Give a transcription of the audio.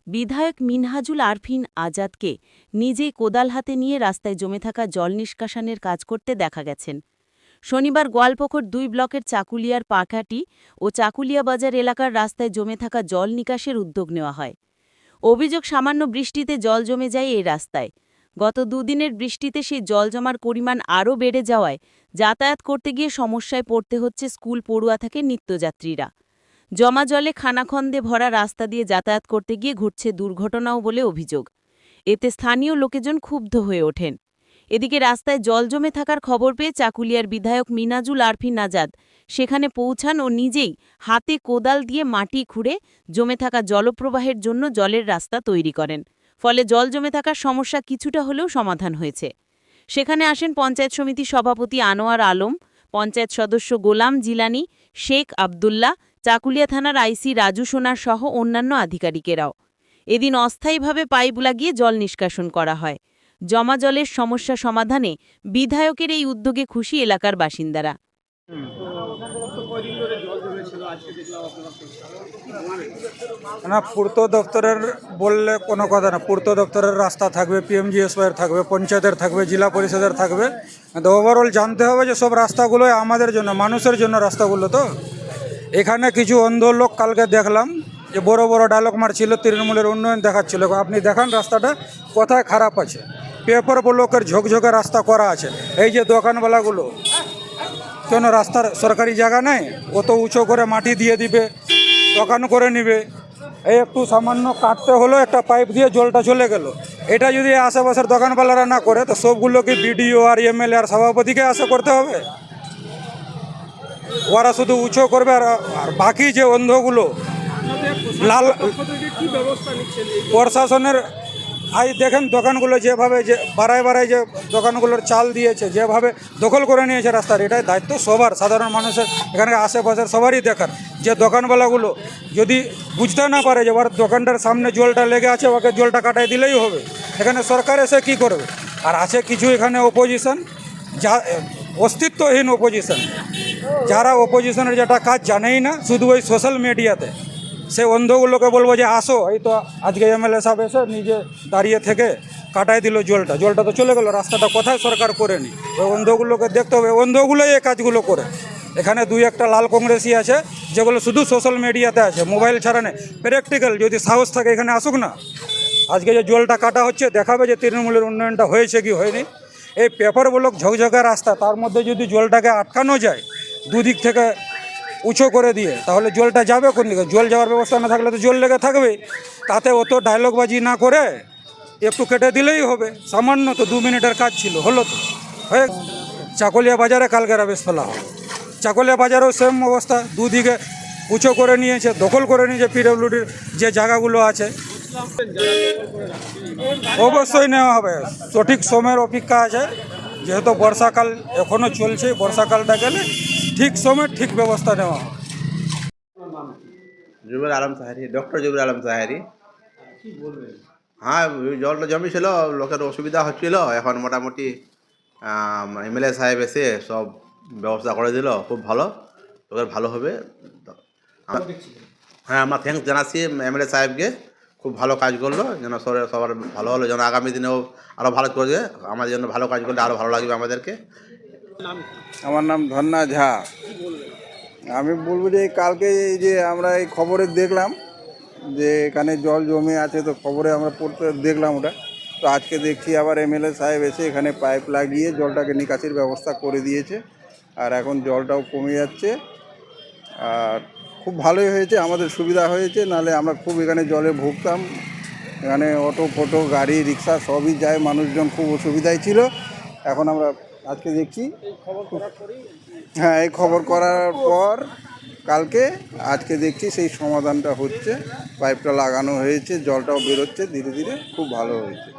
বিধায়ক মিনহাজুল আরফিন আজাদকে নিজেই কোদাল হাতে নিয়ে রাস্তায় জমে থাকা জল নিষ্কাশনের কাজ করতে দেখা গেছেন। শনিবার গোয়ালপুকুর ২ ব্লকের চাকুলিয়ার পাকাটি ও চাকুলিয়া বাজার এলাকার রাস্তায় জমে থাকা জল নিকাশের উদ্যোগ নেওয়া হয়। অভিযোগ, সামান্য বৃষ্টিতে জল জমে যায় এই রাস্তায়। গত দুদিনের বৃষ্টিতে সেই জল জমার পরিমাণ আরও বেড়ে যাওয়ায় যাতায়াত করতে গিয়ে সমস্যায় পড়তে হচ্ছে স্কুল পড়ুয়া থেকে নিত্যযাত্রীরা। জমা জলে খানাখন্দে ভরা রাস্তা দিয়ে যাতায়াত করতে গিয়ে ঘটছে দুর্ঘটনাও বলে অভিযোগ। এতে স্থানীয় লোকজন ক্ষুব্ধ হয়ে ওঠেন। এদিকে রাস্তায় জল জমে থাকার খবর পেয়ে চাকুলিয়ার বিধায়ক মিনাজুল আরফিন আজাদ সেখানে পৌঁছান ও নিজেই হাতে কোদাল দিয়ে মাটি খুঁড়ে জমে থাকা জলপ্রবাহের জন্য জলের রাস্তা তৈরি করেন। ফলে জল জমে থাকার সমস্যা কিছুটা হলেও সমাধান হয়েছে। সেখানে আসেন পঞ্চায়েত সমিতির সভাপতি আনোয়ার আলম, পঞ্চায়েত সদস্য গোলাম জিলানি, শেখ আবদুল্লাহ, চাকুলিয়া থানার আইসি রাজু সোনার সহ অন্যান্য আধিকারিকেরাও। এদিন অস্থায়ীভাবে পাইপ লাগিয়ে জল নিষ্কাশন করা হয়। জমা জলের সমস্যা সমাধানে বিধায়কের এই উদ্যোগে খুশি এলাকার বাসিন্দারা। না, পূর্ত দপ্তরের বললে কোনো কথা না। পূর্ত দপ্তরের রাস্তা থাকবে, পিএমজিএসওয়াইয়ের থাকবে, পঞ্চায়েতের থাকবে, জেলা পরিষদের থাকবে। তো ওভারঅল জানতে হবে যে সব রাস্তাগুলোই আমাদের জন্য, মানুষের জন্য রাস্তাগুলো। তো এখানে কিছু অন্ধ লোক কালকে দেখলাম যে বড় বড় ডায়লগ মারছিল, তৃণমূলের উন্নয়ন দেখাচ্ছিল। আপনি দেখান রাস্তাটা কোথায় খারাপ আছে। পেপার ব্লকের ঝোঁকঝোঁকে রাস্তা করা আছে। এই যে দোকানওয়ালাগুলো, কেন রাস্তার সরকারি জায়গা নেই? অত উঁচু করে মাটি দিয়ে দিবে, দোকান করে নিবে। এই একটু সামান্য কাটতে হলো, একটা পাইপ দিয়ে জলটা চলে গেল। এটা যদি আশেপাশের দোকানওয়ালারা না করে, তো সবগুলোকে বিডিও আর এমএলএ আর সভাপতিকে আশা করতে হবে। ওরা শুধু উঁচু করবে। আর বাকি যে অন্ধগুলো লাল, প্রশাসনের আজ দেখেন দোকানগুলো যেভাবে যে বাড়ায় যে দোকানগুলোর চাল দিয়েছে, যেভাবে দখল করে নিয়েছে রাস্তার, এটাই দায়িত্ব সবার, সাধারণ মানুষের, এখানে আশেপাশের সবারই দেখার। যে দোকানওয়ালাগুলো যদি বুঝতে না পারে যে ওর দোকানটার সামনে জলটা লেগে আছে, ওকে জলটা কাটাই দিলেই হবে। এখানে সরকার এসে কী করবে? আর আছে কিছু এখানে অপোজিশন, যা অস্তিত্বহীন অপোজিশন, যারা অপোজিশনের যেটা কাজ জানেই না, শুধু ওই সোশ্যাল মিডিয়াতে। সে অন্ধগুলোকে বলবো যে আসো, এই তো আজকে এমএলএ সাহেব এসে নিজে দাঁড়িয়ে থেকে কাটাই দিল জলটা তো চলে গেল। রাস্তাটা কোথায় সরকার করেনি? ওই অন্ধগুলোকে দেখতে হবে। অন্ধগুলোই এই কাজগুলো করে। এখানে দুই একটা লাল কংগ্রেসি আছে যেগুলো শুধু সোশ্যাল মিডিয়াতে আছে, মোবাইল ছাড়া নেই। প্র্যাকটিক্যাল যদি সাহস থাকে এখানে আসুক না। আজকে যে জলটা কাটা হচ্ছে, দেখাবে যে তৃণমূলের উন্নয়নটা হয়েছে কি হয়নি। এই পেপার ব্লক ঝকঝকা রাস্তা, তার মধ্যে যদি জলটাকে আটকানো যায় দুদিক থেকে উঁচু করে দিয়ে, তাহলে জলটা যাবে কোন দিকে? জল যাওয়ার ব্যবস্থা না থাকলে তো জল লেগে থাকবে। তাতে অত ডায়লগবাজি না করে একটু কেটে দিলেই হবে। সামান্য তো 2 মিনিটের কাজ ছিল, হলো তো হয়ে। চাকুলিয়া বাজারে কালকে রাবেশ ফেলা হবে। চাকুলিয়া বাজারেও সেম অবস্থা, দুদিকে উঁচু করে নিয়েছে, দখল করে নিয়েছে পিডব্লিউডির যে জায়গাগুলো আছে। অবশ্যই নেওয়া হবে, সঠিক সময়ের অপেক্ষা আছে। যেহেতু বর্ষাকাল এখনও চলছে, বর্ষাকালটা গেলে ঠিক সময় ঠিক ব্যবস্থা নেওয়া হবে। জুবের আলম সাহারি, ডক্টর জুবের আলম সাহারি। হ্যাঁ, জলটা জমেছিল, লোকের অসুবিধা হচ্ছিল। এখন মোটামুটি এমএলএ সাহেব এসে সব ব্যবস্থা করে দিল, খুব ভালো, লোকের ভালো হবে। হ্যাঁ, আমরা থ্যাঙ্কস জানাচ্ছি এমএলএ সাহেবকে, খুব ভালো কাজ করলো। যেন সবার ভালো হলো, যেন আগামী দিনেও আরও ভালো করবে। আমাদের জন্য ভালো কাজ করলে আরও ভালো লাগবে আমাদেরকে। আমার নাম ধন্না ঝা। আমি বলবো যে কালকে এই যে আমরা এই খবরে দেখলাম যে এখানে জল জমে আছে, তো খবরে আমরা পড়তে দেখলাম ওটা। তো আজকে দেখছি আবার এমএলএ সাহেব এসে এখানে পাইপ লাগিয়ে জলটাকে নিকাশির ব্যবস্থা করে দিয়েছে। আর এখন জলটাও কমে যাচ্ছে, আর খুব ভালোই হয়েছে, আমাদের সুবিধা হয়েছে। নাহলে আমরা খুব এখানে জলে ভুগতাম। এখানে অটো ফটো গাড়ি রিক্সা সবই যায়, মানুষজন খুব অসুবিধায় ছিল। এখন আমরা আজকে দেখছি, হ্যাঁ, এই খবর করার পর কালকে আজকে দেখছি সেই সমাধানটা হচ্ছে। পাইপটা লাগানো হয়েছে, জলটাও বেরোচ্ছে ধীরে ধীরে, খুব ভালো হয়েছে।